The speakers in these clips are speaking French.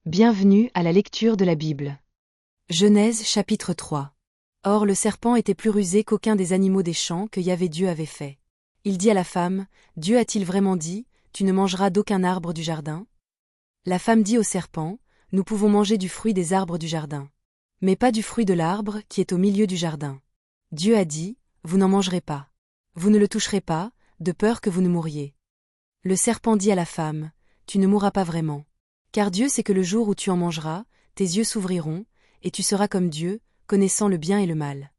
Bienvenue à la lecture de la Bible. Genèse chapitre 3. Or le serpent était plus rusé qu'aucun des animaux des champs que Yahvé Dieu avait fait. Il dit à la femme, Dieu a-t-il vraiment dit, tu ne mangeras d'aucun arbre du jardin? La femme dit au serpent, nous pouvons manger du fruit des arbres du jardin. Mais pas du fruit de l'arbre qui est au milieu du jardin. Dieu a dit, vous n'en mangerez pas. Vous ne le toucherez pas, de peur que vous ne mouriez. Le serpent dit à la femme, tu ne mourras pas vraiment. Car Dieu sait que le jour où tu en mangeras, tes yeux s'ouvriront, et tu seras comme Dieu, connaissant le bien et le mal.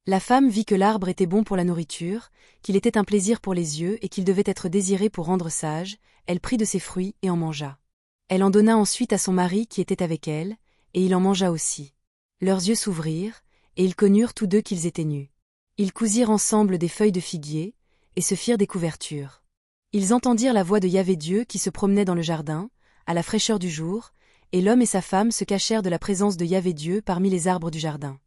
La femme vit que l'arbre était bon pour la nourriture, qu'il était un plaisir pour les yeux et qu'il devait être désiré pour rendre sage, elle prit de ses fruits et en mangea. Elle en donna ensuite à son mari qui était avec elle, et il en mangea aussi. Leurs yeux s'ouvrirent, et ils connurent tous deux qu'ils étaient nus. Ils cousirent ensemble des feuilles de figuier, et se firent des couvertures. Ils entendirent la voix de Yahvé Dieu qui se promenait dans le jardin, à la fraîcheur du jour, et l'homme et sa femme se cachèrent de la présence de Yahvé Dieu parmi les arbres du jardin.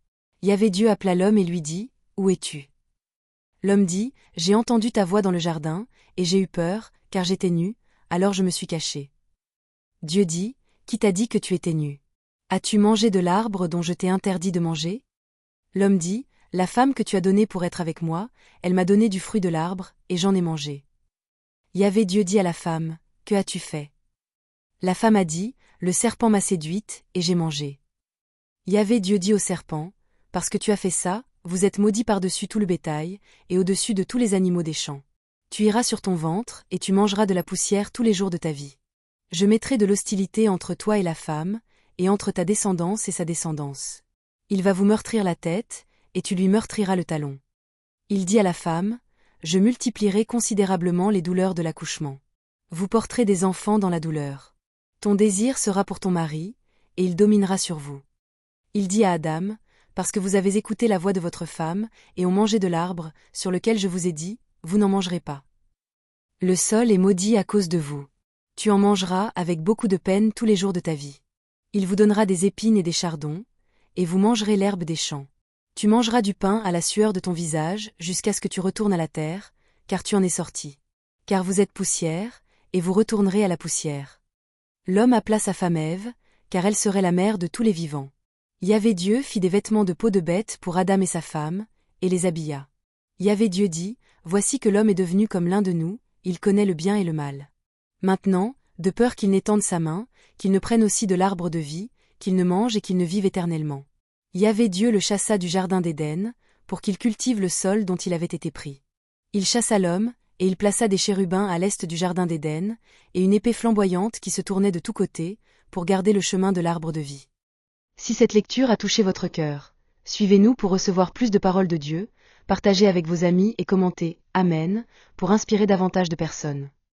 Yahvé Dieu appela l'homme et lui dit, Où es-tu? L'homme dit, J'ai entendu ta voix dans le jardin, et j'ai eu peur, car j'étais nu, alors je me suis caché. Dieu dit, Qui t'a dit que tu étais nu? As-tu mangé de l'arbre dont je t'ai interdit de manger? L'homme dit, La femme que tu as donnée pour être avec moi, elle m'a donné du fruit de l'arbre, et j'en ai mangé. Yahvé Dieu dit à la femme, Que as-tu fait? La femme a dit, Le serpent m'a séduite, et j'ai mangé. Yahvé Dieu dit au serpent, Parce que tu as fait ça, vous êtes maudit par-dessus tout le bétail, et au-dessus de tous les animaux des champs. Tu iras sur ton ventre, et tu mangeras de la poussière tous les jours de ta vie. Je mettrai de l'hostilité entre toi et la femme, et entre ta descendance et sa descendance. Il va vous meurtrir la tête, et tu lui meurtriras le talon. Il dit à la femme, Je multiplierai considérablement les douleurs de l'accouchement. Vous porterez des enfants dans la douleur. Ton désir sera pour ton mari, et il dominera sur vous. Il dit à Adam, Parce que vous avez écouté la voix de votre femme, et ont mangé de l'arbre, sur lequel je vous ai dit, vous n'en mangerez pas. Le sol est maudit à cause de vous. Tu en mangeras avec beaucoup de peine tous les jours de ta vie. Il vous donnera des épines et des chardons, et vous mangerez l'herbe des champs. Tu mangeras du pain à la sueur de ton visage, jusqu'à ce que tu retournes à la terre, car tu en es sorti. Car vous êtes poussière, et vous retournerez à la poussière. L'homme appela sa femme Ève, car elle serait la mère de tous les vivants. Yahvé Dieu fit des vêtements de peau de bête pour Adam et sa femme, et les habilla. Yahvé Dieu dit, Voici que l'homme est devenu comme l'un de nous, il connaît le bien et le mal. Maintenant, de peur qu'il n'étende sa main, qu'il ne prenne aussi de l'arbre de vie, qu'il ne mange et qu'il ne vive éternellement. Yahvé Dieu le chassa du jardin d'Éden, pour qu'il cultive le sol dont il avait été pris. Il chassa l'homme, et il plaça des chérubins à l'est du jardin d'Éden, et une épée flamboyante qui se tournait de tous côtés, pour garder le chemin de l'arbre de vie. Si cette lecture a touché votre cœur, suivez-nous pour recevoir plus de paroles de Dieu, partagez avec vos amis et commentez « Amen » pour inspirer davantage de personnes.